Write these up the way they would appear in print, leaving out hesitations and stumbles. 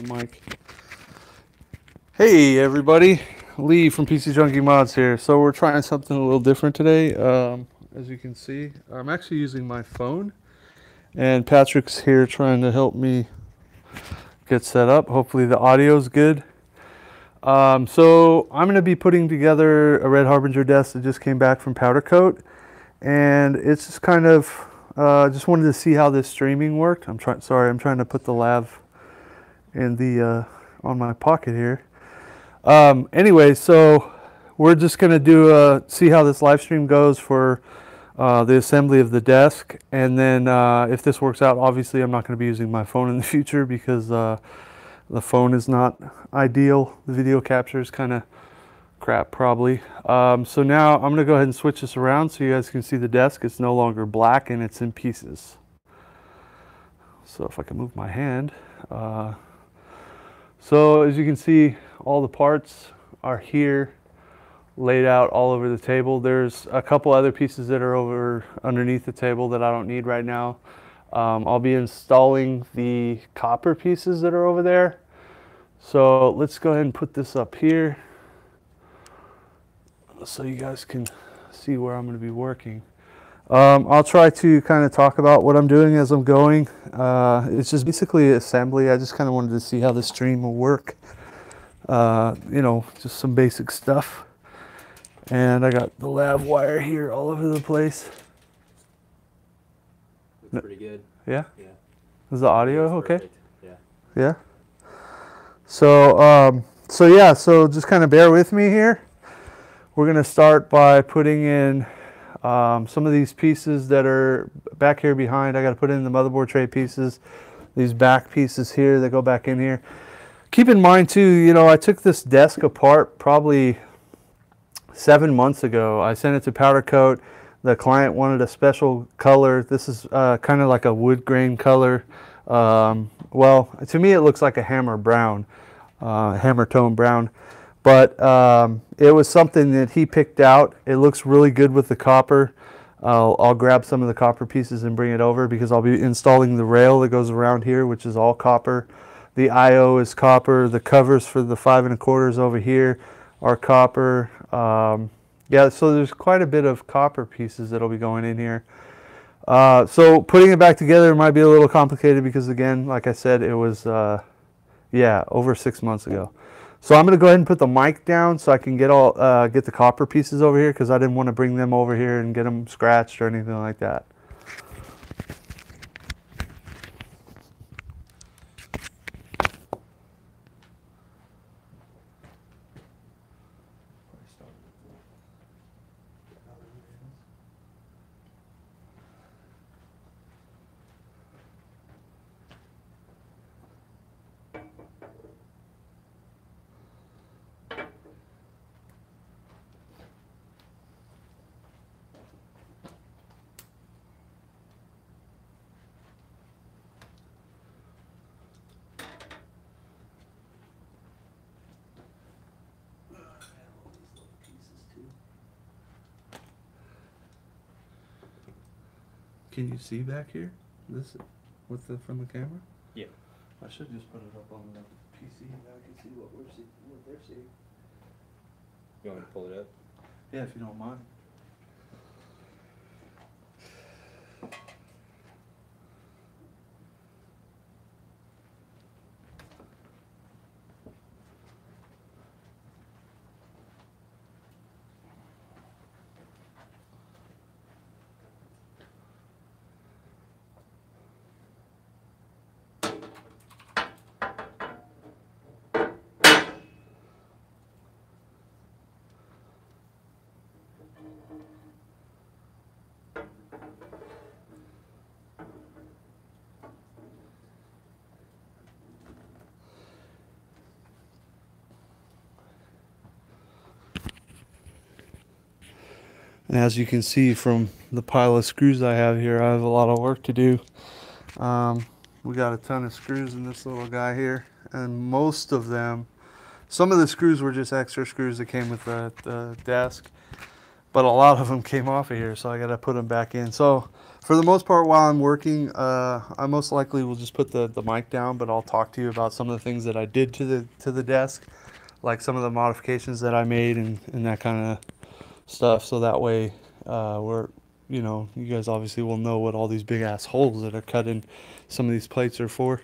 my mic. Hey everybody, Lee from PcjunkieMods here. So we're trying something a little different today. As you can see, I'm actually using my phone, and Patrick's here trying to help me get set up. Hopefully the audio's good. So I'm going to be putting together a red Harbinger desk that just came back from powder coat, and it's just kind of just wanted to see how this streaming worked. I'm trying to put the lav in the on my pocket here. Anyway, so we're just going to do see how this live stream goes for the assembly of the desk, and then if this works out, obviously I'm not going to be using my phone in the future because the phone is not ideal. The video capture is kind of crap probably. So now I'm going to go ahead and switch this around so you guys can see the desk. It's no longer black and it's in pieces. So if I can move my hand. So as you can see, all the parts are here, laid out all over the table. There's a couple other pieces that are over underneath the table that I don't need right now. I'll be installing the copper pieces that are over there. So let's go ahead and put this up here so you guys can see where I'm going to be working. I'll try to kind of talk about what I'm doing as I'm going. It's just basically assembly. I just kind of wanted to see how the stream will work. You know, just some basic stuff. And I got the lav wire here all over the place. Looks pretty good. Yeah? Yeah. Is the audio okay? Yeah. Yeah? So, so just kind of bear with me here. We're going to start by putting in some of these pieces that are back here behind. I got to put in the motherboard tray pieces, these back pieces here that go back in here. Keep in mind too, you know, I took this desk apart probably 7 months ago. I sent it to powder coat. The client wanted a special color. This is kind of like a wood grain color. Well, to me it looks like a hammer brown, hammer tone brown. But it was something that he picked out. It looks really good with the copper. I'll grab some of the copper pieces and bring it over because I'll be installing the rail that goes around here, which is all copper. The I/O is copper. The covers for the 5 1/4 over here are copper. Yeah, so there's quite a bit of copper pieces that'll be going in here. So putting it back together might be a little complicated because, again, like I said, it was, yeah, over 6 months ago. So I'm going to go ahead and put the mic down so I can get the copper pieces over here because I didn't want to bring them over here and get them scratched or anything like that. Can you see back here? This with the from the camera? Yeah. I should just put it up on the PC and I can see what they're seeing. You want me to pull it up? Yeah, if you don't mind. And as you can see from the pile of screws I have here, I have a lot of work to do. We got a ton of screws in this little guy here, and most of them, some of the screws were just extra screws that came with the desk, but a lot of them came off of here, so I got to put them back in. So For the most part, while I'm working, I most likely will just put the mic down, but I'll talk to you about some of the things that I did to the desk, like some of the modifications that I made and that kind of stuff. So that way, you know, you guys obviously will know what all these big ass holes that are cut in some of these plates are for.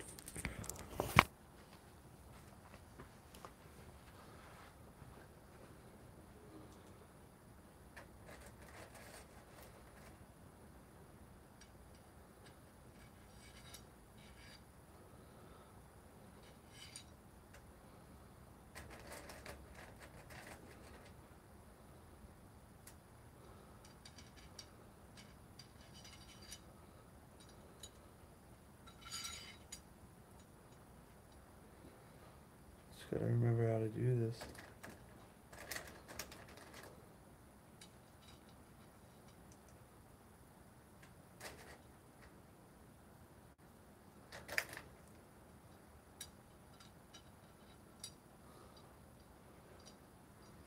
Just gotta remember how to do this.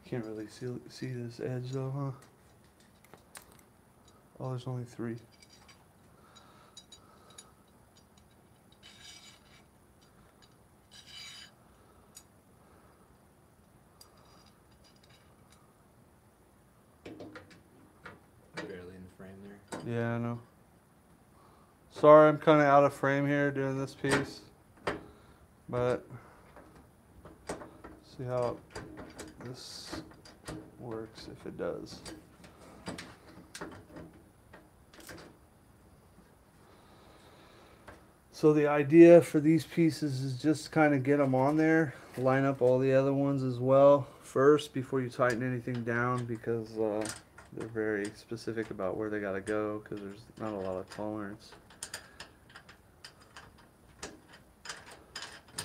Can't really see this edge though, huh? Oh, there's only 3. Barely in the frame there. Yeah, I know. Sorry, I'm kind of out of frame here doing this piece, but see how this works if it does. So the idea for these pieces is just kind of get them on there, line up all the other ones as well first before you tighten anything down, because they're very specific about where they got to go because there's not a lot of tolerance.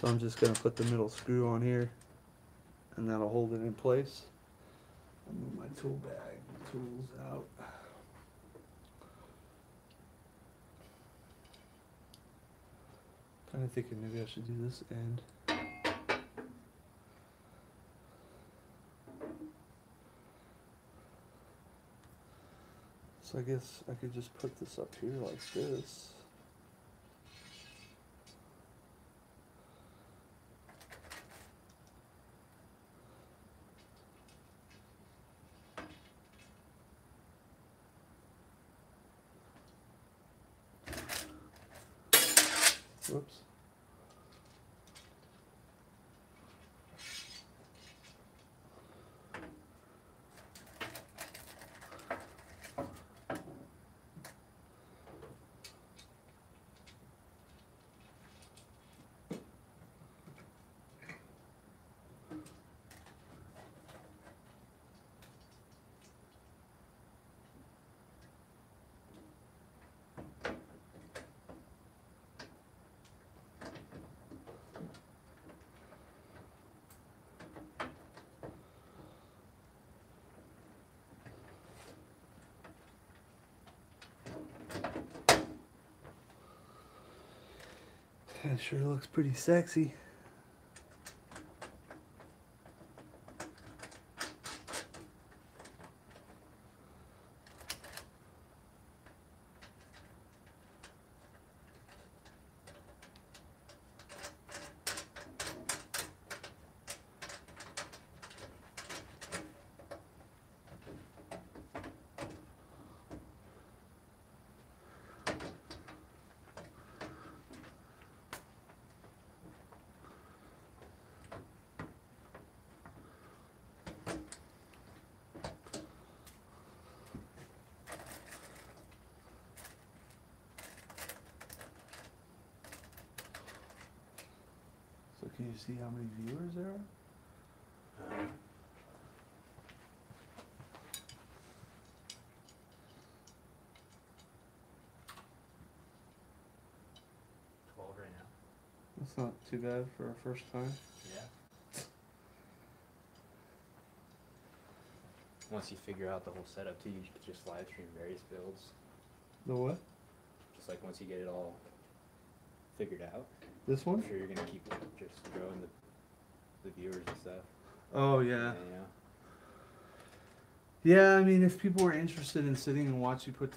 So I'm just going to put the middle screw on here and that'll hold it in place. I'll move my tool bag, tools out. Kind of thinking maybe I should do this end. So I guess I could just put this up here like this. Whoops. That sure looks pretty sexy. So can you see how many viewers there are? 12 right now. That's not too bad for our first time. Yeah. Once you figure out the whole setup too, you could just live stream various builds. The what? Just like once you get it all figured out. This one? I'm sure you're gonna keep just growing the viewers and stuff. Oh yeah. And, you know, Yeah, I mean, if people were interested in sitting and watch you put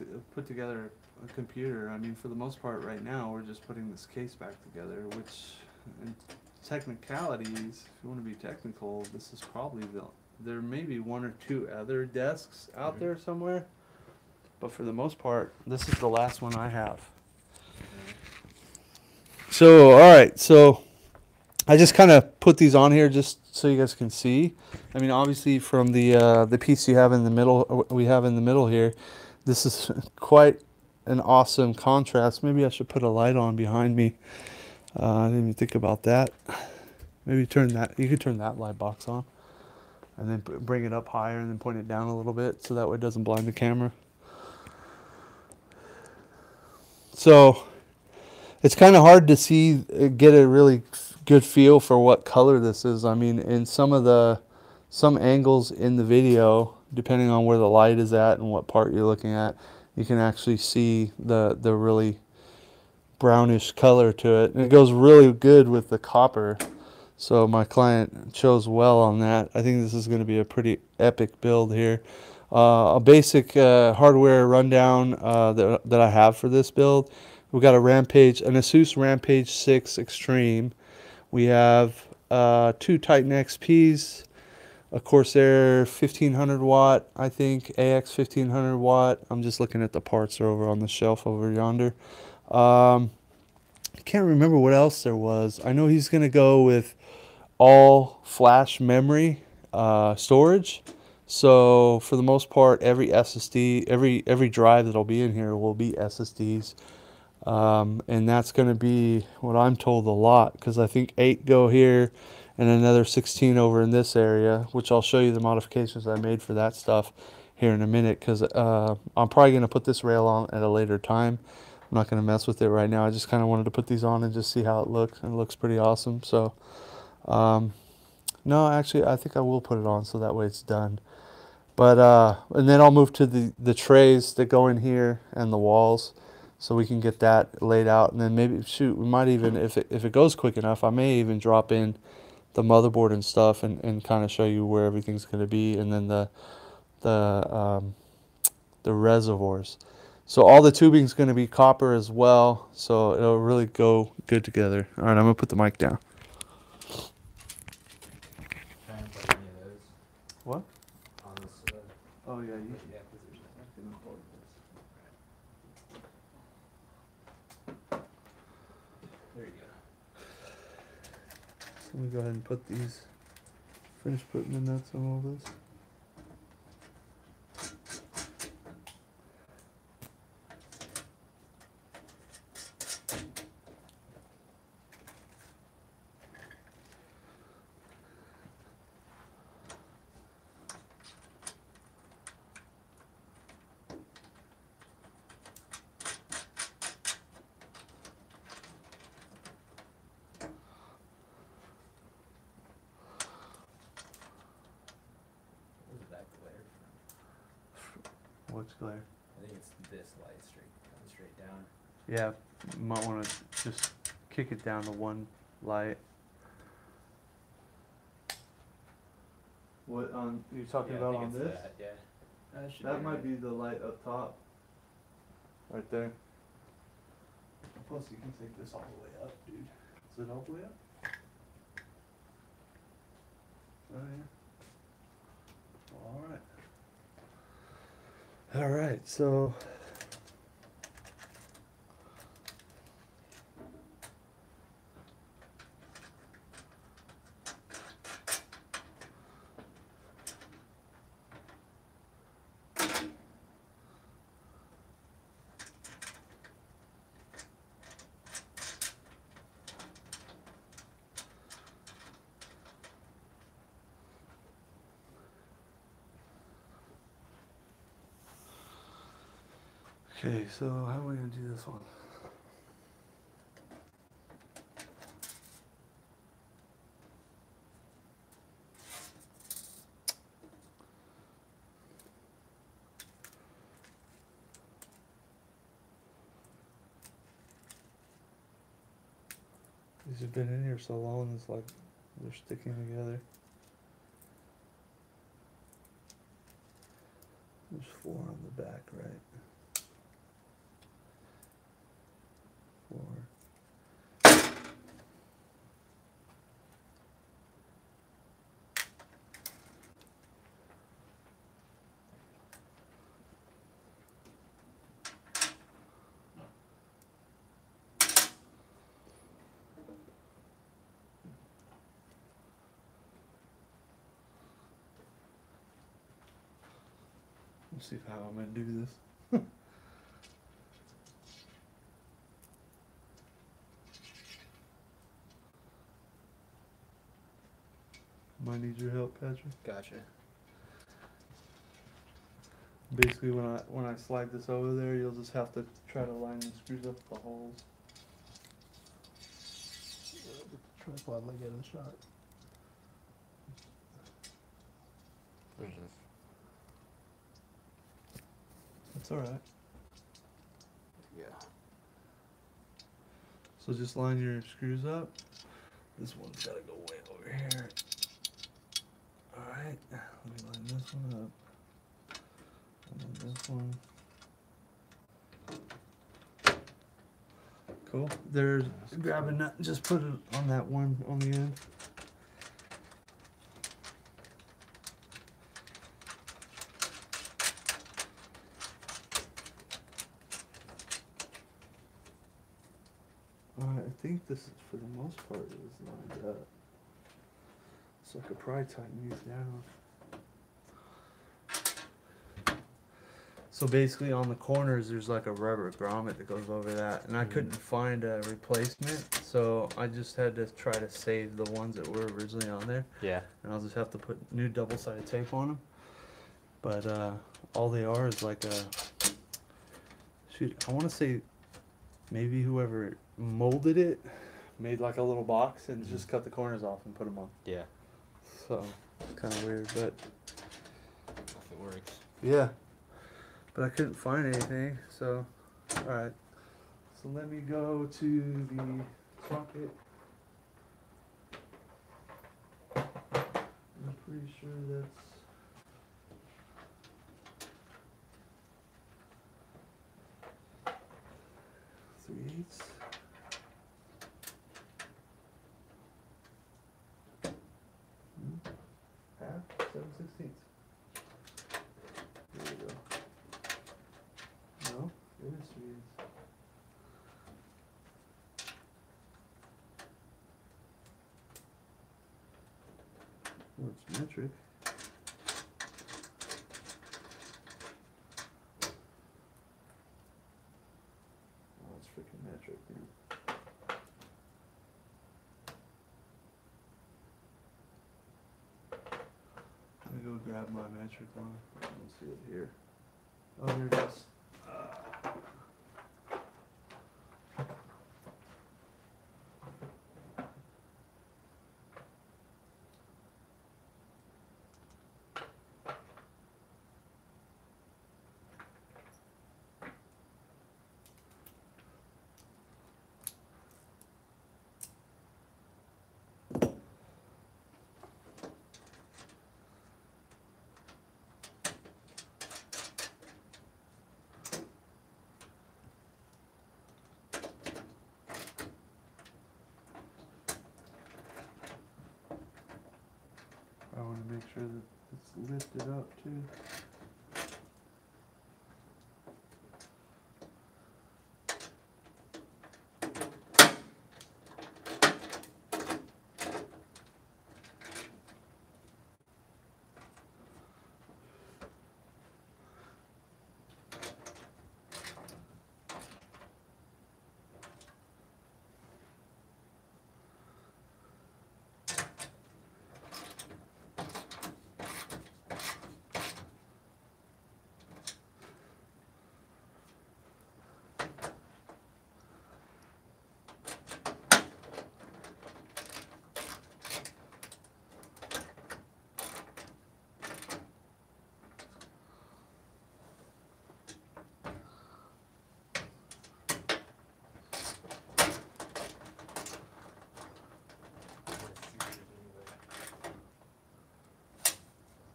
together a computer. I mean, for the most part right now, we're just putting this case back together, which in technicalities, if you want to be technical, this is probably there may be one or two other desks out there somewhere, but for the most part, this is the last one I have. So, all right, so I just kind of put these on here just so you guys can see. I mean, obviously from the piece we have in the middle here, this is quite an awesome contrast. Maybe I should put a light on behind me. I didn't even think about that. Maybe turn that. You could turn that light box on, and then bring it up higher, and then point it down a little bit, so that way it doesn't blind the camera. So it's kind of hard to see, get a really good feel for what color this is. I mean, in some angles in the video, depending on where the light is at and what part you're looking at, you can actually see the really brownish color to it. And it goes really good with the copper. So my client chose well on that. I think this is going to be a pretty epic build here. A basic hardware rundown that I have for this build. We've got an Asus Rampage 6 Extreme. We have 2 Titan XPs, a Corsair 1500 watt, I think, AX 1500 watt. I'm just looking at the parts that are over on the shelf over yonder. I can't remember what else there was. I know he's going to go with all flash memory storage. So for the most part, every SSD, every drive that'll be in here will be SSDs. And that's going to be what I'm told a lot, because I think 8 go here and another 16 over in this area, which I'll show you the modifications I made for that stuff here in a minute, because I'm probably going to put this rail on at a later time. I'm not going to mess with it right now. I just kind of wanted to put these on and just see how it looks. And it looks pretty awesome. So no, actually I think I will put it on so that way it's done. But and then I'll move to the trays that go in here and the walls, so we can get that laid out. And then maybe, shoot, we might even, if it goes quick enough, I may even drop in the motherboard and stuff and kind of show you where everything's going to be, and then the reservoirs. So all the tubing's going to be copper as well, so it'll really go good together. All right, I'm going to put the mic down. Try and plug any of those What? on this. Oh, yeah, you Yeah, position. There you go. So let me go ahead and put these, finish putting the nuts on all this. What's glare? I think it's this light straight down. Yeah, you might want to just kick it down to one light. What you're talking about on this? That, yeah. That might be the light up top. Right there. Plus you can take this all the way up, dude. Is it all the way up? Oh yeah. Alright. Alright, so okay, so how am I going to do this one? These have been in here so long, it's like they're sticking together. There's 4 on the back, right? Let's see how I'm gonna do this. Might need your help, Patrick. Gotcha. Basically, when I slide this over there, you'll just have to try to line the screws up the holes. Tripod like getting shot. That's all right. Yeah. So just line your screws up. This one's gotta go way over here. All right. Let me line this one up. And then this one. Cool. There's grab a nut and just put it on that one on the end. Alright, I think this is for the most part is lined up. So I could probably tighten these down. So basically on the corners there's like a rubber grommet that goes over that, and I couldn't find a replacement, so I just had to try to save the ones that were originally on there. Yeah. And I'll just have to put new double-sided tape on them. But all they are is like a, shoot, I want to say maybe whoever molded it made like a little box and just cut the corners off and put them on. Yeah. So it's kind of weird, but If it works. yeah. But I couldn't find anything, so alright. So let me go to the socket. I'm pretty sure that's 3/8. Half, 7/16. There we go. No, it is 3/8. Well, it's metric. Oh, it's freaking metric, man. Let me go grab my metric one. I don't see it here. Oh, there it is. I want to make sure that it's lifted up too.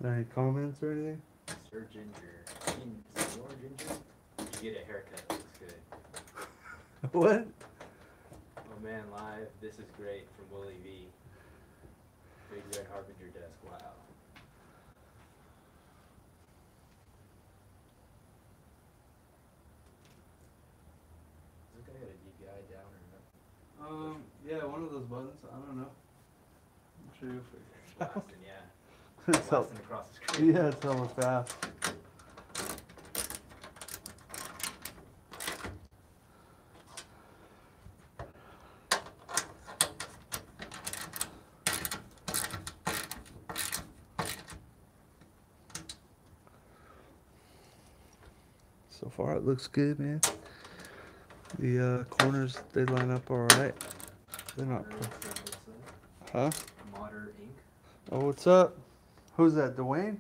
Any comments or anything? Sir Ginger. I mean, more Ginger? Did you get a haircut? Looks good. What? Oh man, live. This is great from Willie V. Big red Harbinger Desk. Wow. Is this guy got a DPI down or no? Yeah, one of those buttons. I don't know. I'm sure you'll figure it out. Blasting, yeah. It's hell, Blasting across the screen. yeah, it's hella fast. So far it looks good, man. The corners, they line up all right. They're not. Huh? Modern ink. Oh, what's up? Who's that, Dwayne?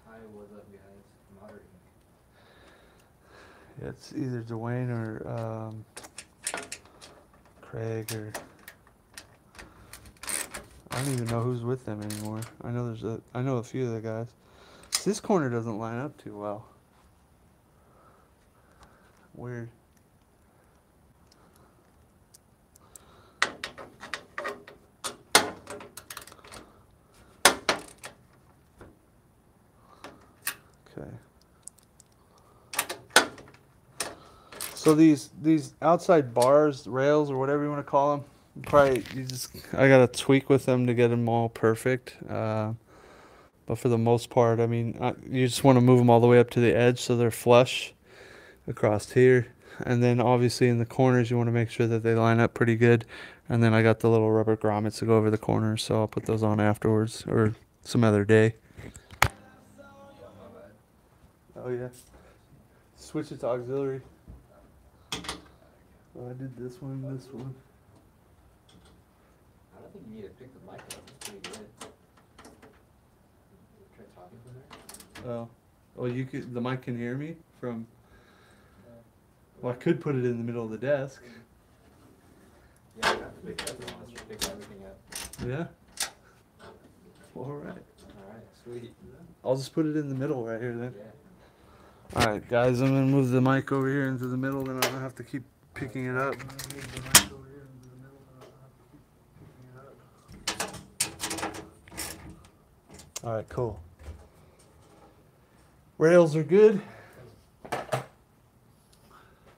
Hi, what's up, guys? Modern ink. Yeah, it's either Dwayne or Craig or I don't even know who's with them anymore. I know a few of the guys. This corner doesn't line up too well. Weird. Okay. So these outside bars, rails, or whatever you want to call them, I gotta tweak with them to get them all perfect. But for the most part, I mean, you just want to move them all the way up to the edge so they're flush across here. And then obviously in the corners, you want to make sure that they line up pretty good. And then I got the little rubber grommets to go over the corners, so I'll put those on afterwards or some other day. Oh yeah. Switch it to auxiliary. Oh, I did this one, this one. I don't think you need to pick the mic up. It's pretty good. Try talking from there. Oh. Oh, the mic can hear me from. Well, I could put it in the middle of the desk. Yeah, you have to pick everything. Let's just pick everything up. Yeah. All right. Alright, sweet. I'll just put it in the middle right here then. Yeah. All right, guys. I'm gonna move the mic over here into the middle, then I don't have to keep picking it up. All right, cool. Rails are good.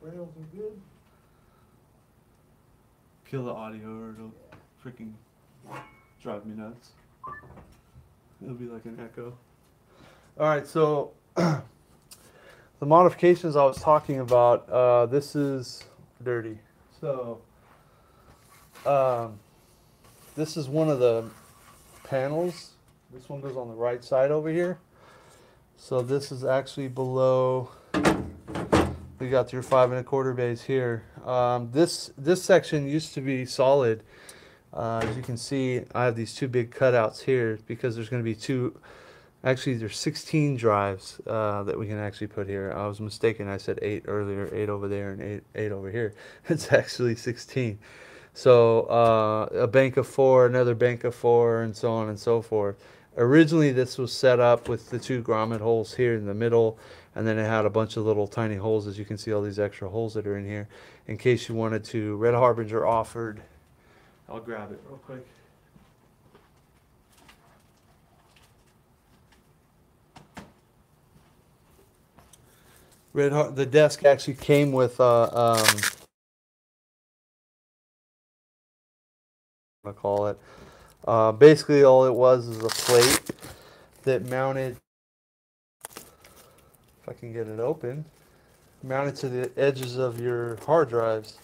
Rails are good. Kill the audio or it'll freaking drive me nuts. It'll be like an echo. All right, so the modifications I was talking about, this is dirty. So this is one of the panels. This one goes on the right side over here. So this is actually below. We got your 5 1/4 bays here. This section used to be solid. As you can see, I have these two big cutouts here because there's going to be actually there's 16 drives that we can actually put here. I was mistaken. I said 8 earlier, 8 over there and eight over here. It's actually 16. So a bank of 4, another bank of 4, and so on and so forth. Originally, this was set up with the 2 grommet holes here in the middle, and then it had a bunch of little tiny holes. As you can see, all these extra holes that are in here, in case you wanted to. Red Harbinger offered. I'll grab it real quick. The desk actually came with I call it. Basically, all it was is a plate that mounted. If I can get it open, mounted to the edges of your hard drives.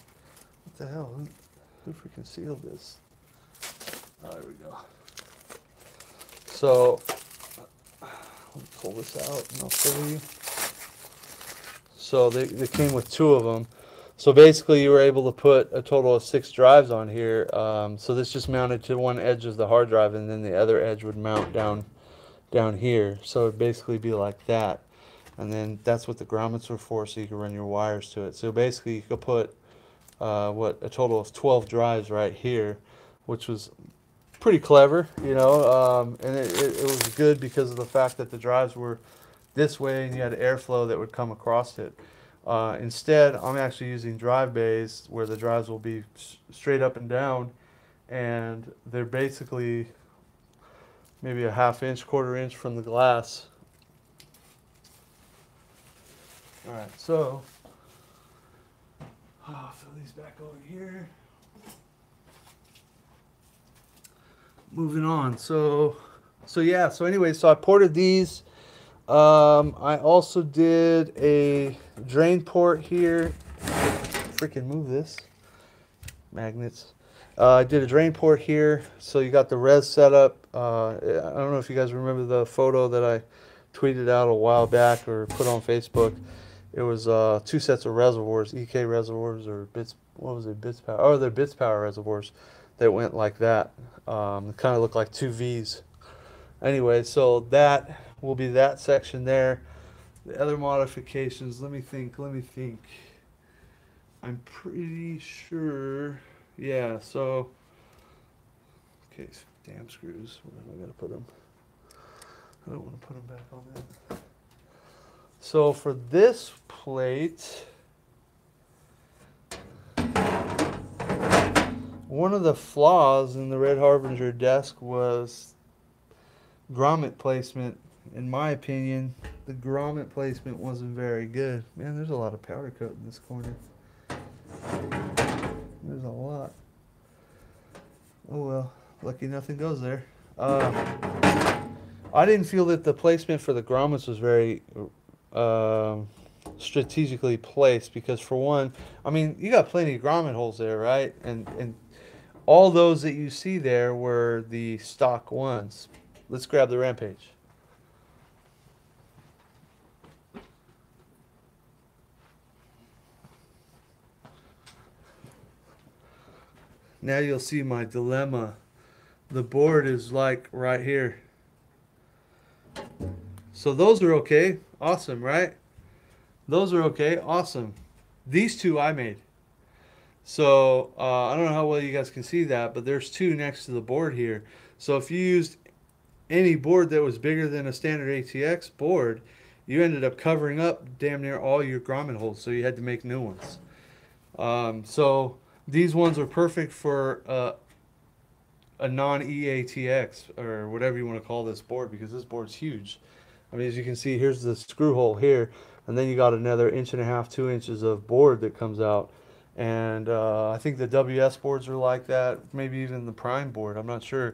What the hell? Who freaking sealed this? Oh, there we go. So, let me pull this out and I'll show you. So they came with 2 of them. So basically you were able to put a total of 6 drives on here. So this just mounted to one edge of the hard drive, and then the other edge would mount down here. So it'd basically be like that. And then that's what the grommets were for, so you could run your wires to it. So basically you could put a total of 12 drives right here, which was pretty clever, you know, and it was good because of the fact that the drives were this way and you had airflow that would come across it. Instead, I'm actually using drive bays where the drives will be straight up and down, and they're basically maybe a 1/2 inch, 1/4 inch from the glass. All right, so I'll fill these back over here. Moving on. So anyway, so I ported these. I also did a drain port here. Freaking move this. Magnets. I did a drain port here. So you got the res set up. I don't know if you guys remember the photo that I tweeted out a while back or put on Facebook. It was 2 sets of reservoirs, EK reservoirs or bits. What was it? Bits power. Oh, they're bits power reservoirs that went like that. It kind of looked like 2 V's. Anyway, so that will be that section there. The other modifications. Let me think. I'm pretty sure. Yeah. So. Okay. Damn screws. Where am I gonna put them? I don't want to put them back on that. So for this plate, one of the flaws in the Red Harbinger desk was grommet placement. In my opinion, the grommet placement wasn't very good. Man, there's a lot of powder coat in this corner. There's a lot. Oh well, lucky nothing goes there. I didn't feel that the placement for the grommets was very strategically placed because, for one, I mean, you got plenty of grommet holes there, right? And all those that you see there were the stock ones. Let's grab the Rampage. Now you'll see my dilemma. The board is like right here. So those are okay. Awesome, right? Those are okay. Awesome. These two I made. So I don't know how well you guys can see that, but there's 2 next to the board here. So if you used any board that was bigger than a standard ATX board, you ended up covering up damn near all your grommet holes. So you had to make new ones. So these ones are perfect for a non-EATX or whatever you want to call this board, because this board's huge. I mean, as you can see, here's the screw hole here, and then you got another 1.5 to 2 inches of board that comes out. And I think the WS boards are like that, maybe even the Prime board, I'm not sure.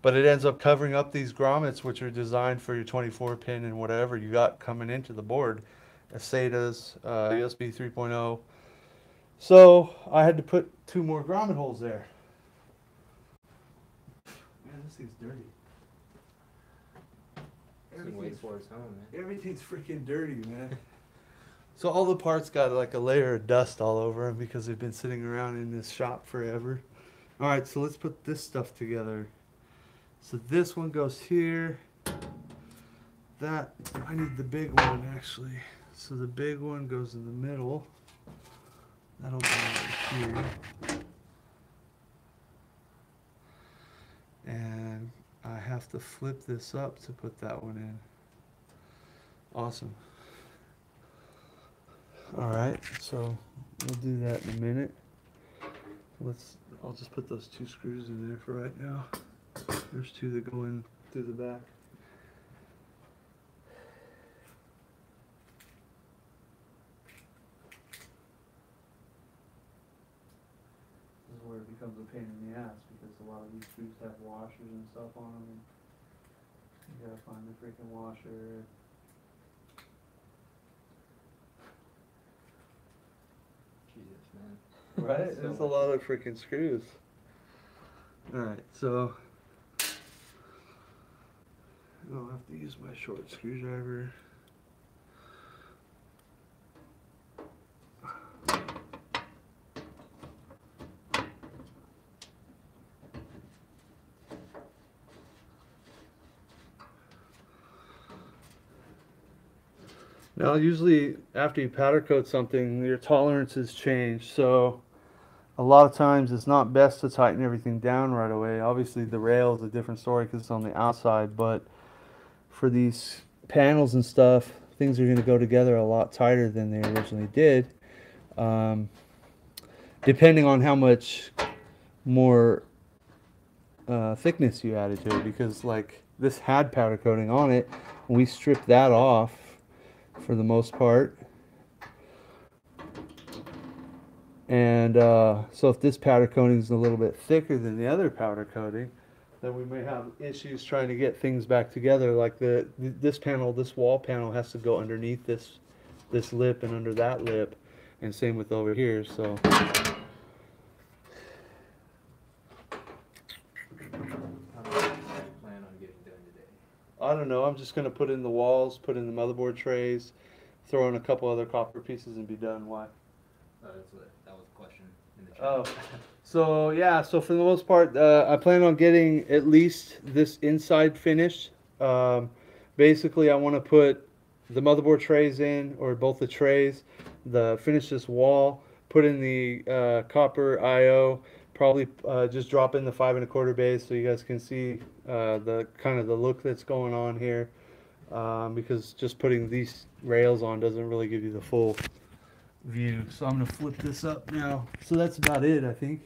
But it ends up covering up these grommets, which are designed for your 24 pin and whatever you got coming into the board. SATAs, USB 3.0. So I had to put 2 more grommet holes there. Man, this thing's dirty. Everything's freaking dirty, man. So all the parts got like a layer of dust all over them because they've been sitting around in this shop forever. All right, so let's put this stuff together. So this one goes here. That, I need the big one actually. So the big one goes in the middle. That'll go right here. And I have to flip this up to put that one in. Awesome. All right, so we'll do that in a minute. I'll just put those 2 screws in there for right now. There's 2 that go in through the back. This is where it becomes a pain in the ass because a lot of these screws have washers and stuff on them. And you gotta find the freaking washer. Jesus, man. Right? There's a lot of freaking screws. Alright, so I'll have to use my short screwdriver. Now, usually after you powder coat something, your tolerances change. So a lot of times it's not best to tighten everything down right away. Obviously the rail is a different story because it's on the outside, but for these panels and stuff, things are going to go together a lot tighter than they originally did, depending on how much more thickness you added to it. Because like this had powder coating on it, and we stripped that off for the most part. And so if this powder coating is a little bit thicker than the other powder coating, then we may have issues trying to get things back together. Like this panel, this wall panel has to go underneath this lip and under that lip, and same with over here. So How much do you plan on getting done today? I don't know. I'm just gonna put in the walls, put in the motherboard trays, throw in a couple other copper pieces, and be done. Why? That was a question in the chat. Oh, so yeah. So for the most part, I plan on getting at least this inside finished. Basically, I want to put the motherboard trays in, or both the trays, finish this wall, put in the copper I/O. Probably just drop in the 5 1/4 base so you guys can see the kind of the look that's going on here. Because just putting these rails on doesn't really give you the full view. So I'm gonna flip this up now. So that's about it, I think.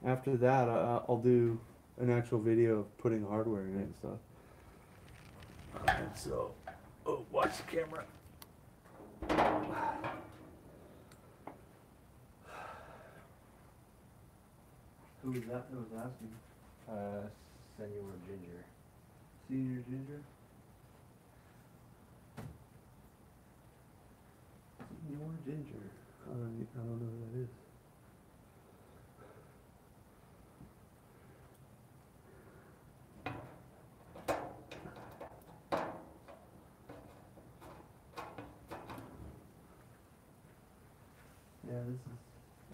After that, I'll do an actual video of putting hardware in it and stuff. Alright, so, oh, watch the camera. Who was that was asking? Senor Ginger. Senior Ginger? Senior Ginger. I don't know who that is. Yeah, this is,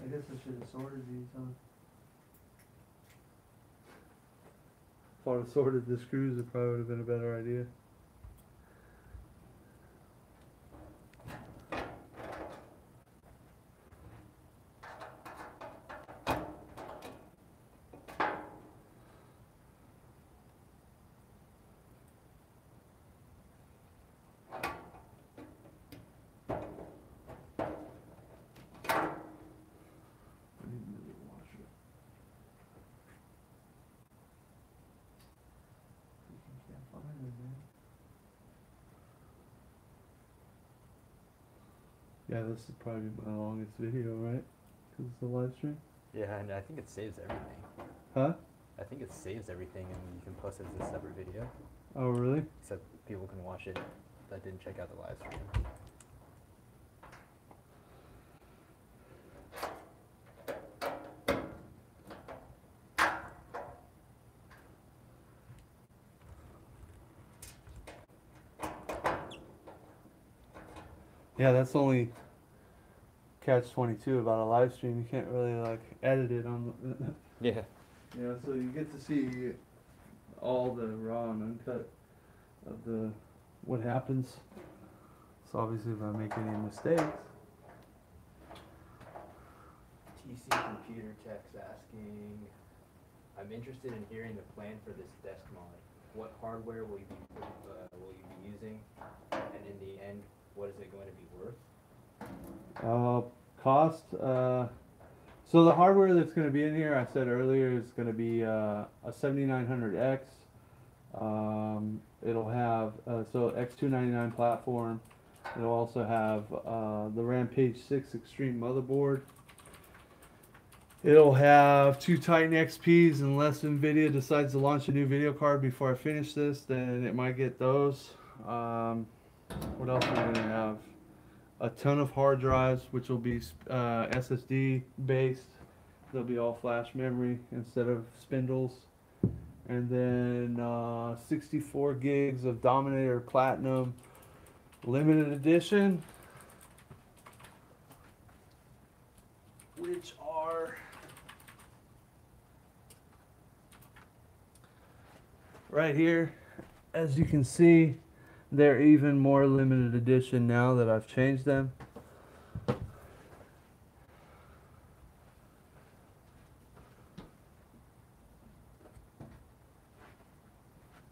I guess I should have sorted these, huh? If I would have sorted the screws, it probably would have been a better idea. Yeah, this is probably my longest video, right? Because it's a live stream. Yeah, and I think it saves everything. Huh? I think it saves everything and you can post it as a separate video. Oh, really? So people can watch it that didn't check out the live stream. Yeah, that's only catch-22 about a live stream. You can't really like edit it on. Yeah. Yeah, so you get to see all the raw and uncut of what happens. So obviously, if I make any mistakes. TC Computer Tech's asking, I'm interested in hearing the plan for this desk mod. What hardware will you be using? And in the end, what is it going to be worth? Cost. So the hardware that's going to be in here, I said earlier, is going to be a 7900X. It'll have so X299 platform. It'll also have the Rampage 6 Extreme motherboard. It'll have 2 Titan XPs unless NVIDIA decides to launch a new video card before I finish this, then it might get those. What else are we going to have? A ton of hard drives, which will be SSD based. They'll be all flash memory instead of spindles. And then 64 gigs of Dominator Platinum limited edition, which are right here. As you can see, they're even more limited edition now that I've changed them.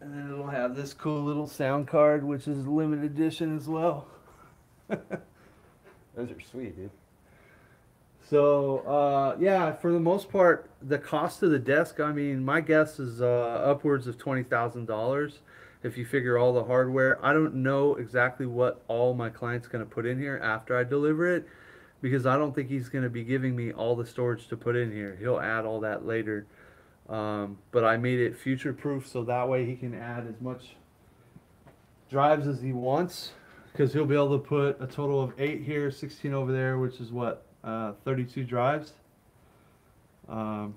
And then it'll have this cool little sound card, which is limited edition as well. Those are sweet, dude. So, yeah, for the most part, the cost of the desk, I mean, my guess is upwards of $20,000 if you figure all the hardware. I don't know exactly what all my client's going to put in here after I deliver it, because I don't think he's going to be giving me all the storage to put in here. He'll add all that later. But I made it future-proof so that way he can add as much drives as he wants, because he'll be able to put a total of 8 here, 16 over there, which is what? 32 drives. Oh,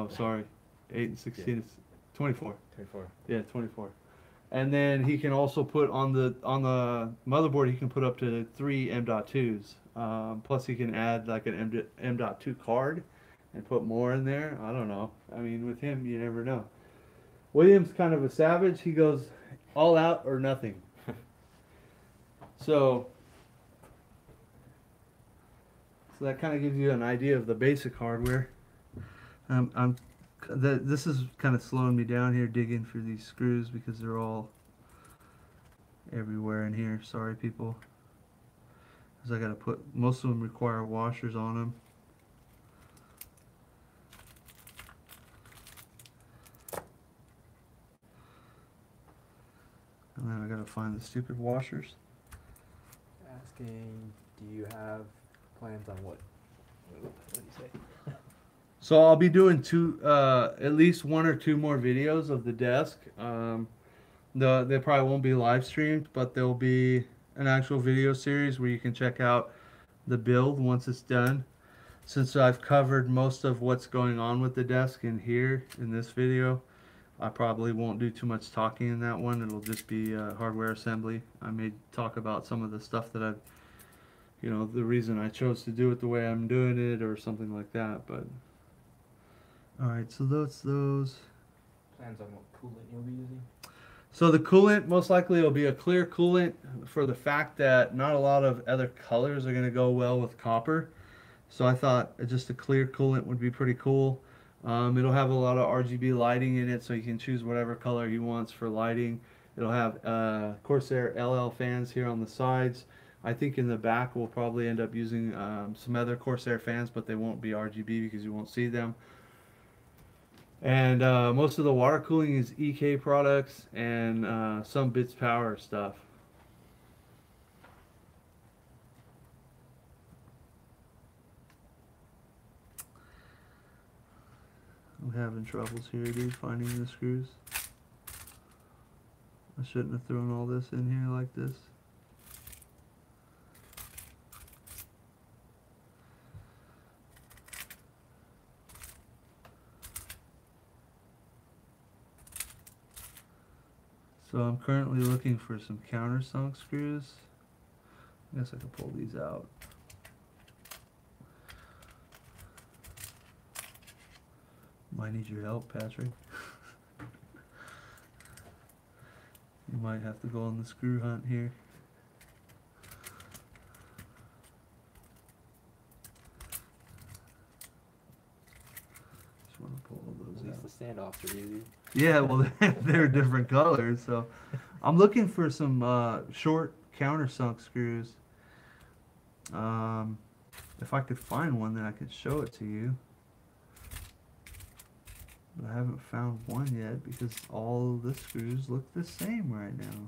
sorry, 8 and 16 is 24. 24. Yeah, 24. And then he can also put on the motherboard, he can put up to 3 M.2s. Plus he can add like an M.2 card and put more in there. I don't know. I mean, with him, you never know. William's kind of a savage. He goes all out or nothing. So that kind of gives you an idea of the basic hardware. This is kind of slowing me down here digging for these screws because they're all everywhere in here. Sorry, people. Because I got to put, most of them require washers on them. And then I got to find the stupid washers. Asking, do you have plans on what do you say? So I'll be doing at least 1 or 2 more videos of the desk. They probably won't be live streamed, but there'll be an actual video series where you can check out the build once it's done. Since I've covered most of what's going on with the desk in here in this video, I probably won't do too much talking in that one. It'll just be hardware assembly. I may talk about some of the stuff that I've, the reason I chose to do it the way I'm doing it or something like that. But alright, so that's those. Plans on what coolant you'll be using? So the coolant, most likely will be a clear coolant for the fact that not a lot of other colors are going to go well with copper. So I thought just a clear coolant would be pretty cool. It'll have a lot of RGB lighting in it, so you can choose whatever color he wants for lighting. It'll have Corsair LL fans here on the sides. I think in the back we'll probably end up using some other Corsair fans, but they won't be RGB because you won't see them. And most of the water cooling is EK products and some Bits Power stuff. I'm having troubles here, dude, finding the screws. I shouldn't have thrown all this in here like this. So I'm currently looking for some countersunk screws. I guess I could pull these out. Might need your help, Patrick. You might have to go on the screw hunt here. Just want to pull all those At least out. the standoffs are easy. Yeah, well, they're different colors, so I'm looking for some short countersunk screws. If I could find one, then I could show it to you. But I haven't found one yet because all the screws look the same right now.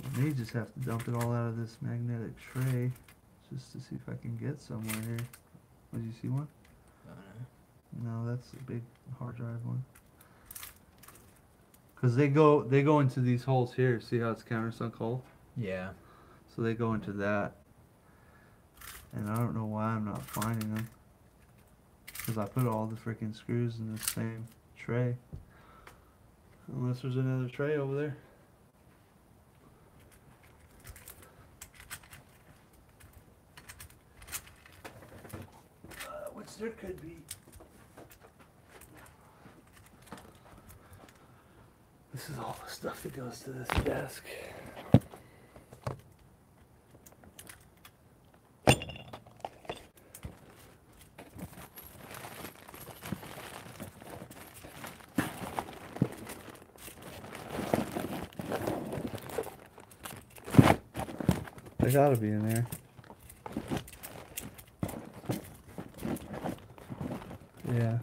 I may just have to dump it all out of this magnetic tray just to see if I can get somewhere here. Oh, did you see one? No, that's a big hard drive one. Because they go into these holes here. See how it's countersunk hole? Yeah. So they go into that. And I don't know why I'm not finding them. Because I put all the freaking screws in the same tray. Unless there's another tray over there. Which there could be. This is all the stuff that goes to this desk. They gotta be in there. Yeah.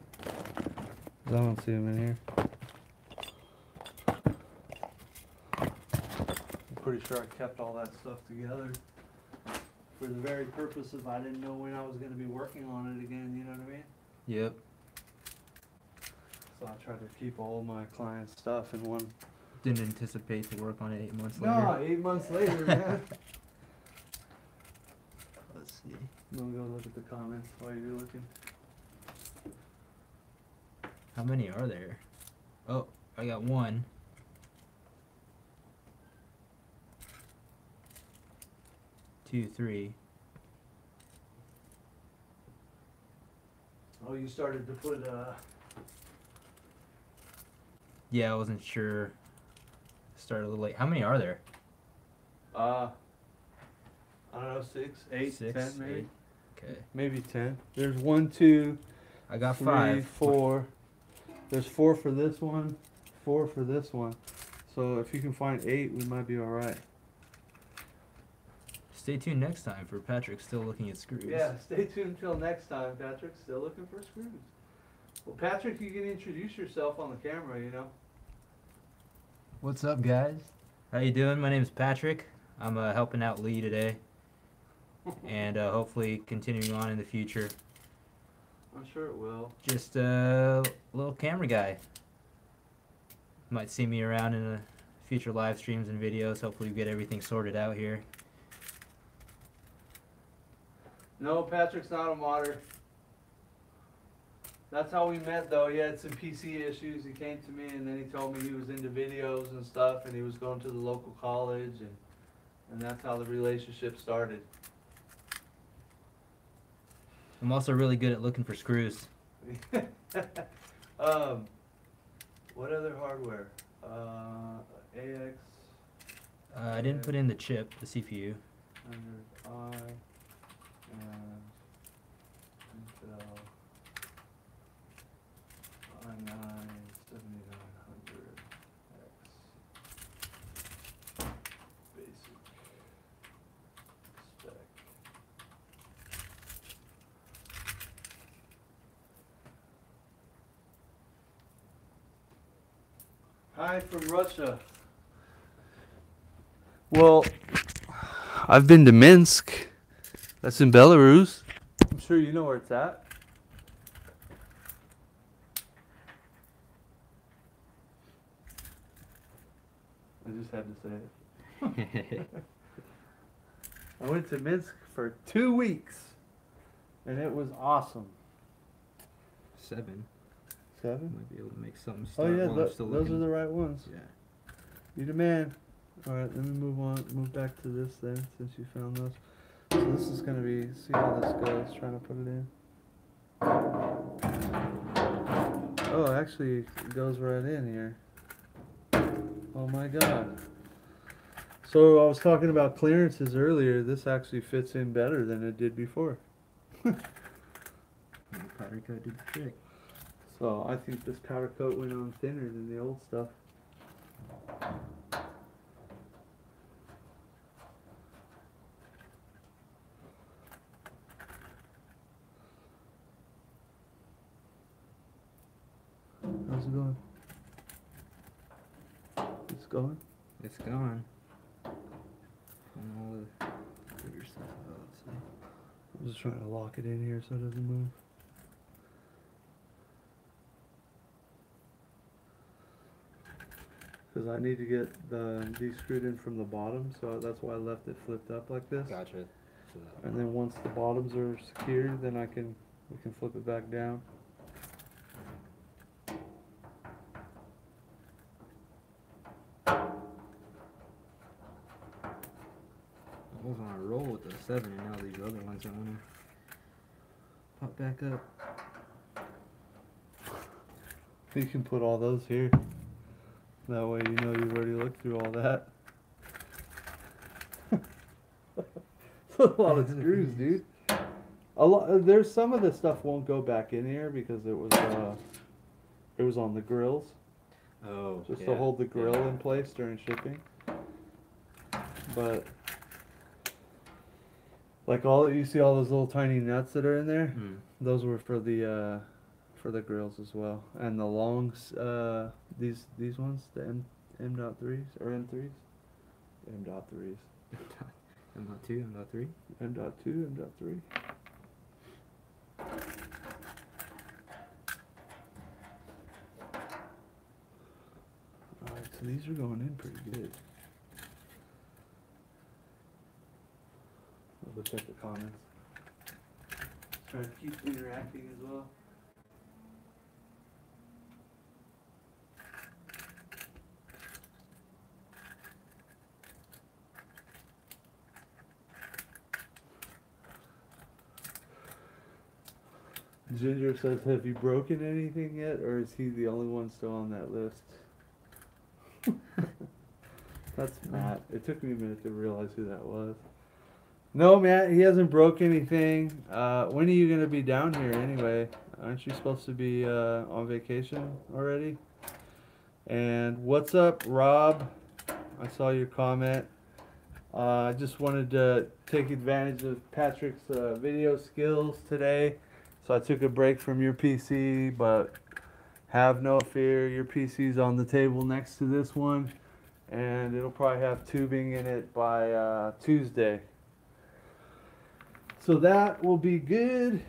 'Cause I don't see them in here. I'm pretty sure I kept all that stuff together for the very purpose of I didn't know when I was going to be working on it again, you know what I mean? Yep. So I tried to keep all my clients' stuff in one. Didn't anticipate to work on it 8 months later. No, 8 months later, man. Let's see. I'm going to go look at the comments while you're looking. How many are there? Oh, I got one. Two, three. Oh, you started to put Yeah, I wasn't sure. Started a little late. How many are there? I don't know, 6, 8, 6, 10 maybe. 8. Okay. Maybe 10. There's 1, 2, I got 3, 5. 4. There's 4 for this one, 4 for this one. So if you can find 8, we might be all right. Stay tuned next time for Patrick still looking at screws. Yeah, stay tuned until next time, Patrick. Still looking for screws. Well, Patrick, you can introduce yourself on the camera, you know. What's up, guys? How you doing? My name is Patrick. I'm helping out Lee today, and hopefully continuing on in the future. I'm sure it will. Just a little camera guy. Might see me around in future live streams and videos. Hopefully we get everything sorted out here. No, Patrick's not a modder. That's how we met, though. He had some PC issues. He came to me, and then he told me he was into videos and stuff, and he was going to the local college, and that's how the relationship started. I'm also really good at looking for screws. What other hardware? AX. I didn't put in the chip, the CPU. I and Intel i9 7900X basic spec. Hi from Russia. Well, I've been to Minsk. That's in Belarus. I'm sure you know where it's at. I just had to say it. I went to Minsk for 2 weeks, and it was awesome. 7. 7? Might be able to make something Oh start yeah, while I'm still those looking. are the right ones. Yeah. You the man. All right, let me move back to this then, since you found those. So this is gonna be, see how this goes, trying to put it in. Oh, actually, it goes right in here. Oh my God. So I was talking about clearances earlier. This actually fits in better than it did before. The powder coat did the trick. So I think this powder coat went on thinner than the old stuff. How's it going? It's going? It's gone. And all the bigger stuff out, let's see. I'm just trying to lock it in here so it doesn't move. Because I need to get these screwed in from the bottom, so that's why I left it flipped up like this. Gotcha. So that And then once the bottoms are secured, then we can flip it back down. I was on a roll with the 7, and now these other ones are on to pop back up. You can put all those here. That way you know you've already looked through all that. It's a lot of screws, dude. There's some of the stuff won't go back in here because it was on the grills. Oh, Just yeah. to hold the grill in place during shipping. But like you see all those little tiny nuts that are in there? Mm. Those were for the grills as well. And the longs, these ones, the M.3s or M3s? M.3s. M.2, M.3? M.2, M.3. Alright, so these are going in pretty good. I'll look at the comments. Try to keep interacting as well. Ginger says, have you broken anything yet, or is he the only one still on that list? That's Matt. It took me a minute to realize who that was. No, Matt, he hasn't broke anything. When are you going to be down here anyway? Aren't you supposed to be on vacation already? And what's up, Rob? I saw your comment. I just wanted to take advantage of Patrick's video skills today. So I took a break from your PC, but have no fear, your PC's on the table next to this one, and it'll probably have tubing in it by Tuesday. So that will be good.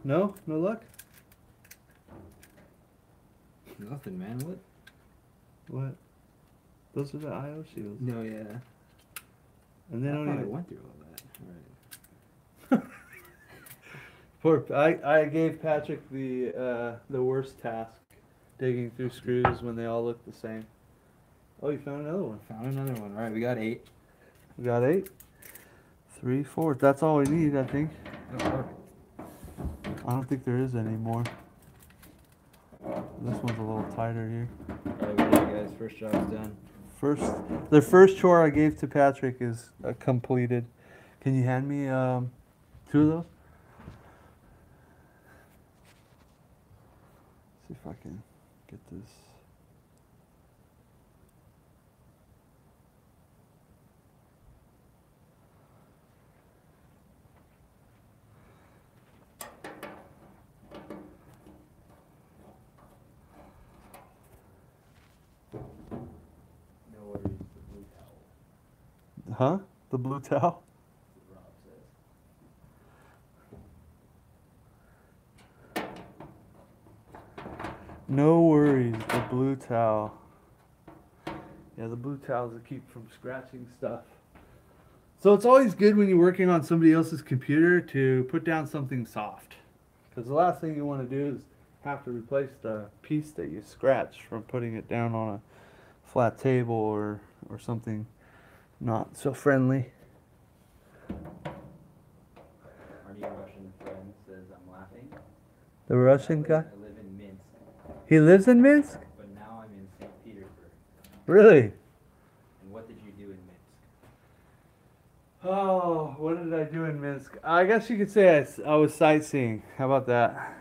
No? No luck? Nothing, man. What? What? Those are the IO shields. No, yeah. And they I don't thought I even... went through all that. All right. Poor, I gave Patrick the worst task, digging through screws when they all look the same. Oh, you found another one. Found another one. All right, we got 8. We got 8. 3, 4. That's all we need, I think. Oh, perfect. I don't think there is any more. This one's a little tighter here. All right, we did it, guys. First job's done. The first chore I gave to Patrick is completed. Can you hand me 2 of those? See if I can get this. No worries, the blue towel. Huh? The blue towel? Rob says. No worries, the blue towel. Yeah, the blue towels that keep from scratching stuff. So it's always good when you're working on somebody else's computer to put down something soft. Because the last thing you want to do is have to replace the piece that you scratched from putting it down on a flat table or something not so friendly. Our new Russian friend says I'm laughing. The Russian guy? I live in Minsk, He lives in Minsk? but now I'm in St. Petersburg. Really? And what did you do in Minsk? Oh, what did I do in Minsk? I guess you could say I was sightseeing. How about that?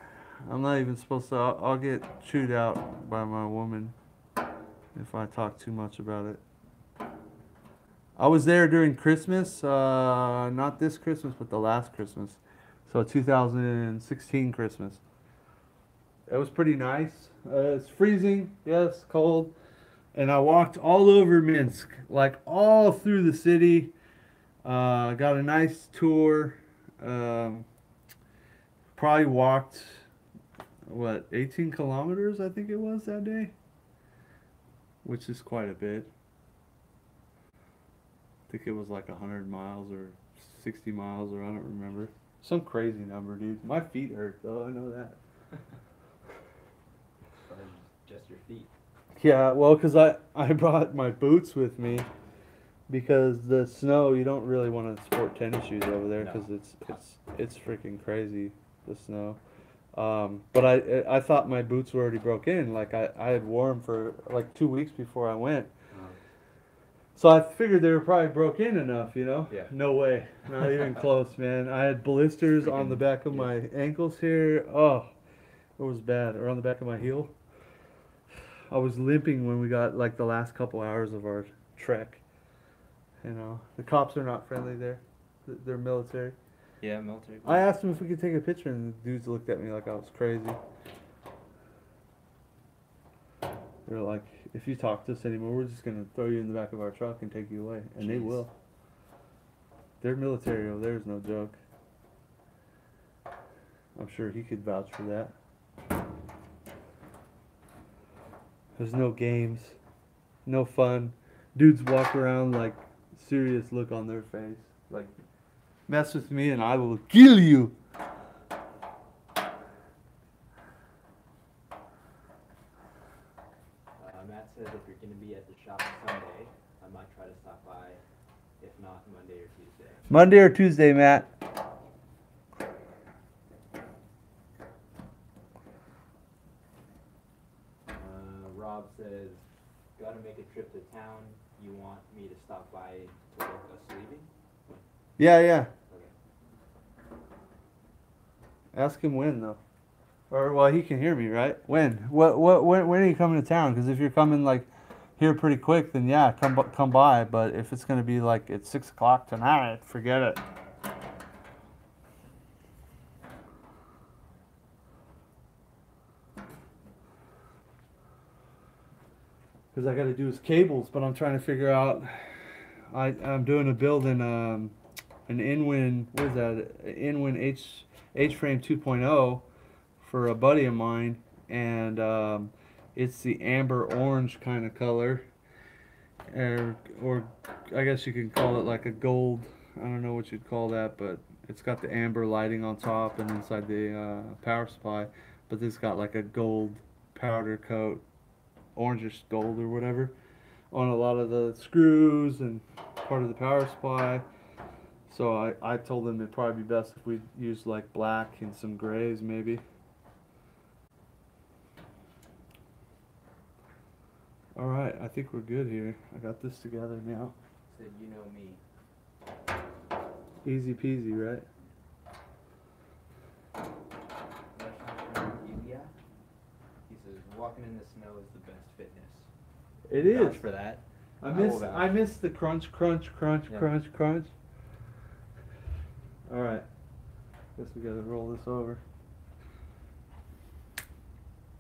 I'm not even supposed to. I'll get chewed out by my woman if I talk too much about it. I was there during Christmas, not this Christmas, but the last Christmas. So 2016 Christmas. It was pretty nice. It's freezing, yes, cold. And I walked all over Minsk, like all through the city. Got a nice tour. Probably walked, 18 kilometers, I think it was that day, which is quite a bit. I think it was like 100 miles or 60 miles, or I don't remember. Some crazy number, dude. My feet hurt, though, I know that. Or just your feet? Yeah, well, because I brought my boots with me. Because the snow, you don't really want to sport tennis shoes over there because No. it's freaking crazy, the snow. But I thought my boots were already broke in. Like I had wore them for like 2 weeks before I went. So I figured they were probably broke in enough, you know? Yeah. No way. Not even close, man. I had blisters on the back of my ankles here. Oh, it was bad. Or on the back of my heel. I was limping when we got like the last couple hours of our trek. You know, the cops are not friendly there. They're military. Yeah, military. I asked them if we could take a picture, and the dudes looked at me like I was crazy. They're like, if you talk to us anymore, we're just going to throw you in the back of our truck and take you away. And they Jeez. will. Their military over there is no joke. I'm sure he could vouch for that. There's no games, no fun. Dudes walk around like serious look on their face. Like, mess with me and I will kill you. Matt says if you're going to be at the shop Sunday, I might try to stop by. If not, Monday or Tuesday. Monday or Tuesday, Matt. job says, gotta make a trip to town. You want me to stop by to work us leaving? Yeah, yeah. Okay. Ask him when though. Or well, he can hear me, right? When? When are you coming to town? Because if you're coming like here pretty quick, then yeah, come by. But if it's gonna be like at 6 o'clock tonight, forget it. Because I got to do his cables, but I'm trying to figure out. I'm doing a build in an Inwin. What is that? Inwin H frame 2.0 for a buddy of mine, and it's the amber orange kind of color, or I guess you could call it like a gold. I don't know what you'd call that, but it's got the amber lighting on top and inside the power supply, but it's got like a gold powder coat, orangish gold or whatever, on a lot of the screws and part of the power supply. So I told them it'd probably be best if we used like black and some grays maybe. Alright, I think we're good here. I got this together now. Said, you know me. Easy peasy, right? Yeah. He says, walking in the snow is the best fitness. It is. Vouch for that. I miss the crunch, crunch, crunch, Yeah. crunch, crunch. Alright. Guess we gotta roll this over.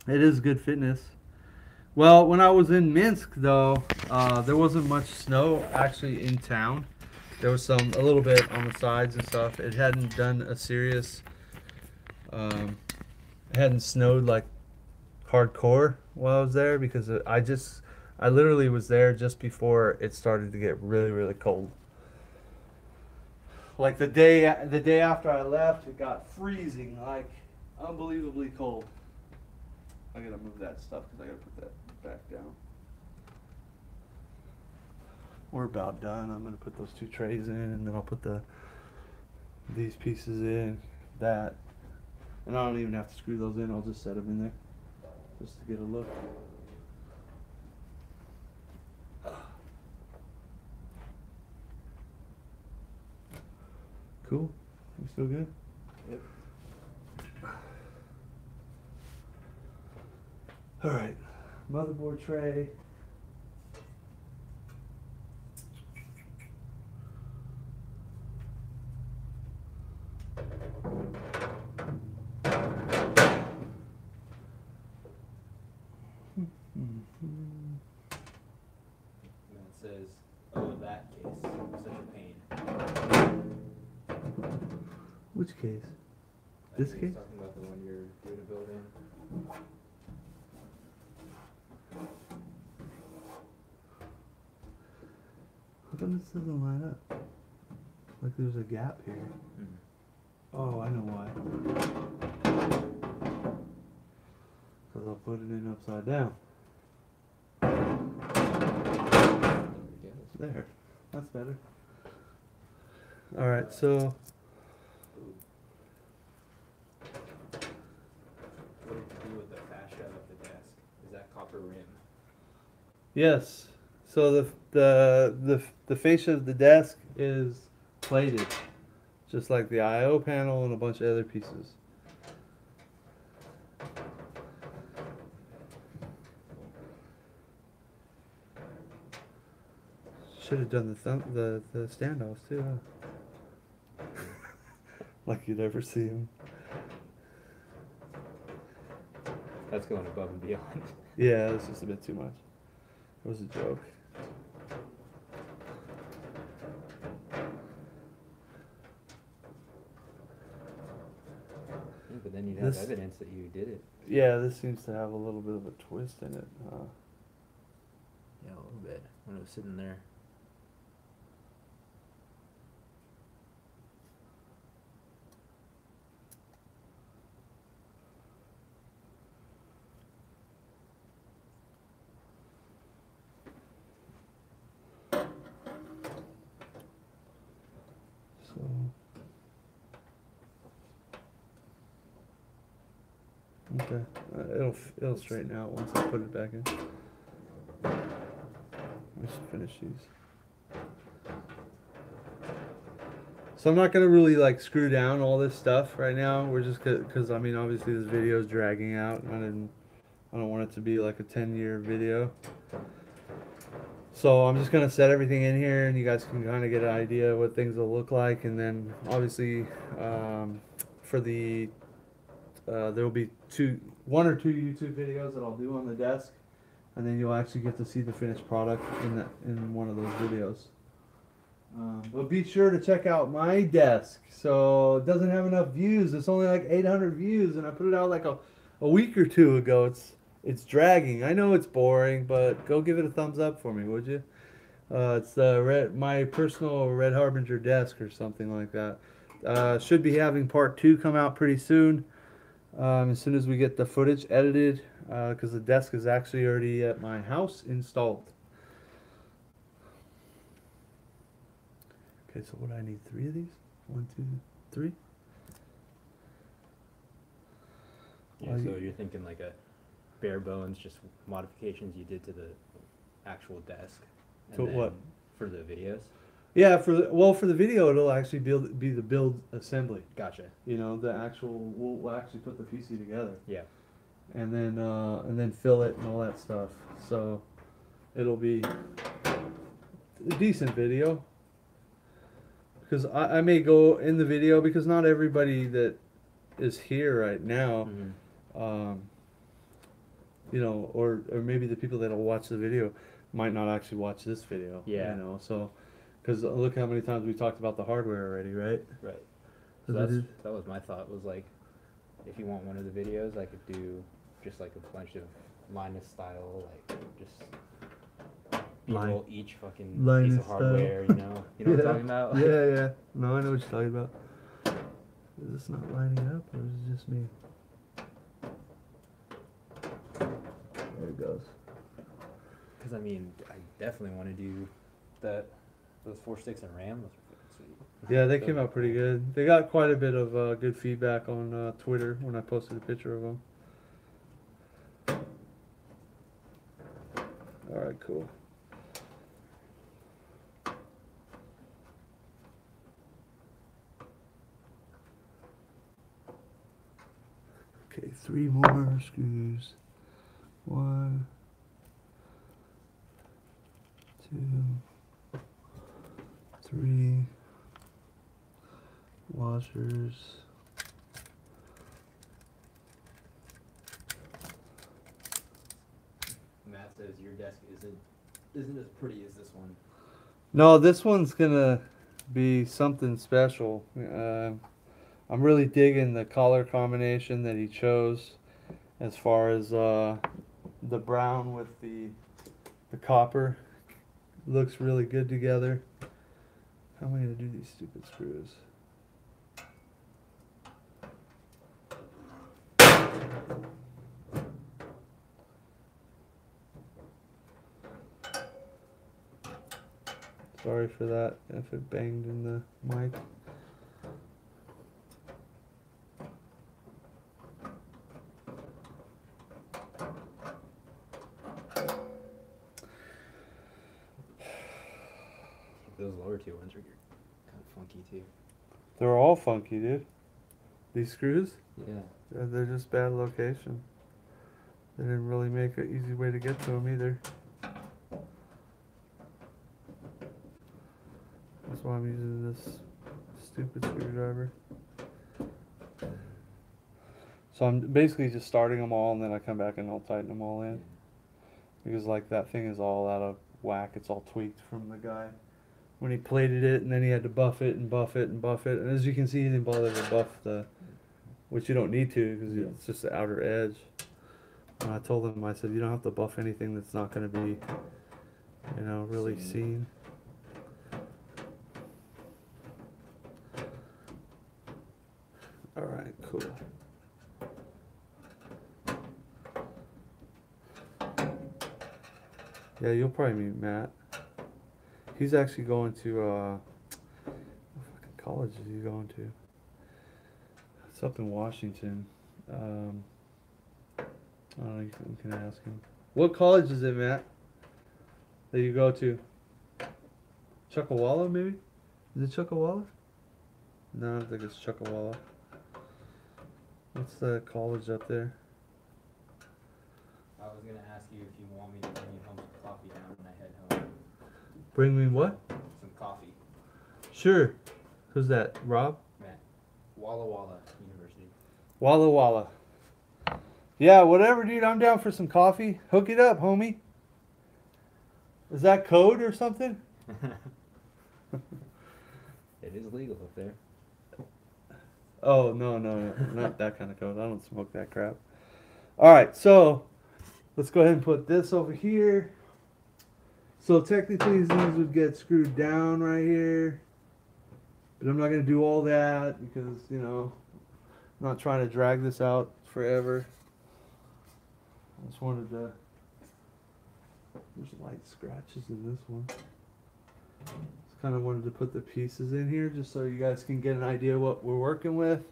It is good fitness. Well, when I was in Minsk, though, there wasn't much snow actually in town. There was a little bit on the sides and stuff. It hadn't done a serious, it hadn't snowed like hardcore while I was there because I literally was there just before it started to get really, really cold. Like the day after I left, it got freezing, like unbelievably cold. I gotta move that stuff because I gotta put that back down. We're about done. I'm gonna put those 2 trays in, and then I'll put these pieces in, that, and I don't even have to screw those in. I'll just set them in there, just to get a look. Cool. You still good? Yep. All right, motherboard tray. And it says, oh, that case, such a pain. Which case? I This think he's case? talking about the one you're due to build in. How come this doesn't line up? Like there's a gap here. Oh, I know why. Because I'll put it in upside down. There. That's better. Alright, so What did you do with the fascia of the desk? Is that copper rim? yes. So the fascia of the desk is plated. Just like the I/O panel and a bunch of other pieces. Should have done the standoffs too, huh? Like you'd ever see them. That's going above and beyond. Yeah, it's just a bit too much. It was a joke. Yeah, but then you'd have This- evidence that you did it. Yeah, this seems to have a little bit of a twist in it. Yeah, a little bit. When it was sitting there. So okay, it'll straighten out once I put it back in. finish these. So I'm not gonna really like screw down all this stuff right now. We're just because I mean obviously this video is dragging out, and I don't want it to be like a 10-year video. So I'm just gonna set everything in here, and you guys can kind of get an idea of what things will look like, and then obviously for the there will be one or two YouTube videos that I'll do on the desk, and then you'll actually get to see the finished product in one of those videos. But be sure to check out my desk. So it doesn't have enough views. It's only like 800 views, and I put it out like a week or two ago. It's dragging. I know it's boring, but go give it a thumbs up for me, would you? It's my personal Red Harbinger Desk or something like that. Should be having part 2 come out pretty soon. As soon as we get the footage edited, because the desk is actually already at my house installed. Okay, so what I need 3 of these? 1, 2, 3. Yeah, so you're thinking like a bare bones, just modifications you did to the actual desk. To what? For the videos? Yeah, for the video it'll actually be the build assembly. Gotcha. You know, the actual we'll actually put the PC together. Yeah. And then fill it and all that stuff. So it'll be a decent video. Because I may go in the video, because not everybody that is here right now, you know, or maybe the people that'll watch the video might not actually watch this video. Yeah. You know, so, because look how many times we talked about the hardware already, right? Right. So that was my thought, was like, if you want one of the videos, I could do just like a bunch of Linus style, like just B-roll each fucking Linus piece of hardware, you know? You know what I'm talking about? Yeah, yeah. No, I know what you're talking about. Is this not lining up, or is it just me? There it goes. Because, I mean, I definitely want to do those 4 sticks and RAM. Those are fucking sweet. Yeah, they came out pretty good. They got quite a bit of good feedback on Twitter when I posted a picture of them. Alright, cool. Okay, 3 more screws. 1, 2, 3 washers. Matt says your desk isn't as pretty as this one. No, this one's gonna be something special. I'm really digging the color combination that he chose, as far as the brown with the copper. Looks really good together. How am I gonna do these stupid screws? Sorry for that if it banged in the mic. Those lower 2 ones are kind of funky too. They're all funky, dude. These screws? Yeah. They're just bad location. They didn't really make an easy way to get to them either. That's why I'm using this stupid screwdriver. So I'm basically just starting them all, and then I come back and I'll tighten them all in. Because like that thing is all out of whack. It's all tweaked from the guy when he plated it, and then he had to buff it and buff it and buff it. And as you can see, he didn't bother to buff which you don't need to, because it's just the outer edge. And I told him, I said, you don't have to buff anything that's not going to be, you know, really seen. All right, cool. Yeah, you'll probably meet Matt. He's actually going to, what fucking college is he going to? It's up in Washington. I don't know, you can ask him. What college is it, Matt, that you go to? Chuckawalla, maybe? Is it Chuckawalla? No, I don't think it's Chuckawalla. What's the college up there? I was gonna ask you if you want me to bring you home some coffee now when I head home. Bring me what? Some coffee. Sure. Who's that? Rob? Matt. Walla Walla University. Walla Walla. Yeah, whatever, dude. I'm down for some coffee. Hook it up, homie. Is that code or something? It is legal up there. Oh, no, not that kind of code. I don't smoke that crap. All right, so let's go ahead and put this over here. So technically these would get screwed down right here. But I'm not going to do all that because, you know, I'm not trying to drag this out forever. I just wanted to... There's light scratches in this one. Just kind of wanted to put the pieces in here just so you guys can get an idea what we're working with.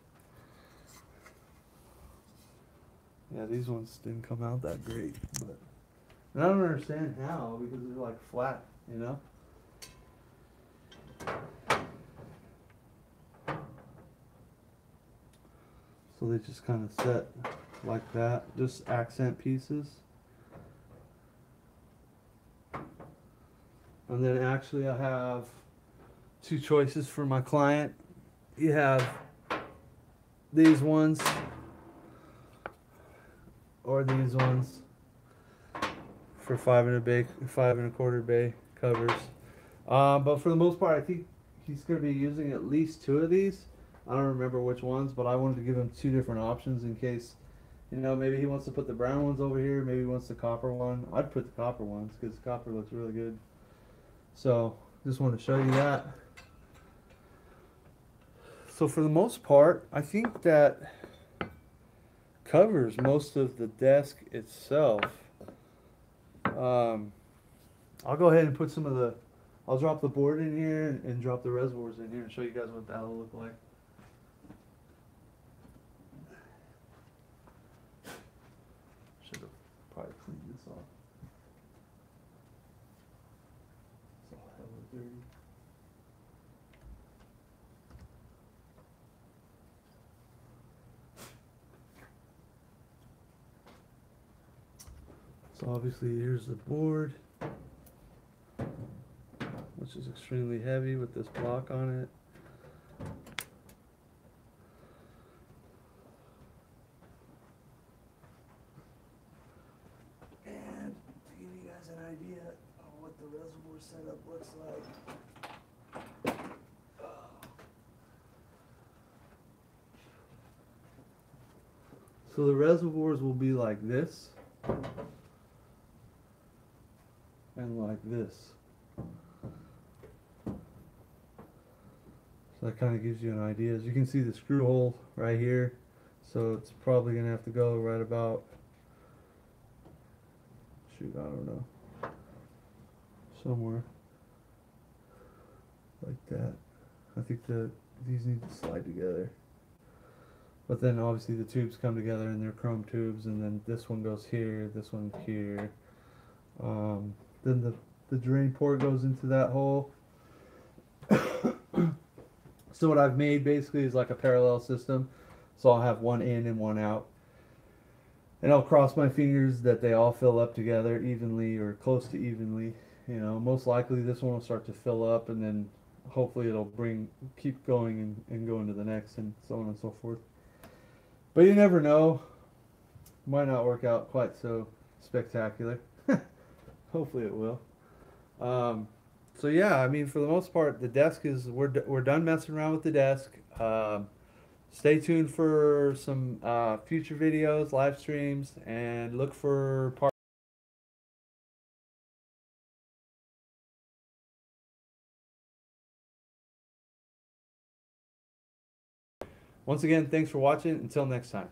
Yeah, these ones didn't come out that great, but and I don't understand how because they're like flat, you know. So they just kind of set like that, just accent pieces. And then actually I have two choices for my client. You have these ones or these ones for 5 1/4 bay covers. But for the most part, I think he's going to be using at least 2 of these. I don't remember which ones, but I wanted to give him 2 different options in case, you know, maybe he wants to put the brown ones over here, maybe he wants the copper one. I'd put the copper ones because copper looks really good. So just want to show you that. So for the most part, I think that covers most of the desk itself. I'll go ahead and put some of the, I'll drop the board in here and drop the reservoirs in here and show you guys what that'll look like. Should have probably cleaned this off. It's all hella dirty. So obviously here's the board, which is extremely heavy with this block on it. And to give you guys an idea of what the reservoir setup looks like. So the reservoirs will be like this. And like this. So that kind of gives you an idea. As you can see the screw hole right here. So it's probably going to have to go right about, shoot, I don't know, somewhere like that. I think these need to slide together. But then obviously the tubes come together and they're chrome tubes, and then this one goes here, this one here. Then the drain port goes into that hole. So what I've made basically is like a parallel system. So I'll have one in and one out. And I'll cross my fingers that they all fill up together evenly or close to evenly. You know, most likely this one will start to fill up, and then hopefully it'll keep going and go into the next, and so on and so forth. But you never know. Might not work out quite so spectacular. Hopefully it will. So yeah, I mean, for the most part, the desk is, we're done messing around with the desk. Stay tuned for some future videos, live streams, and look for part. Once again, thanks for watching. Until next time.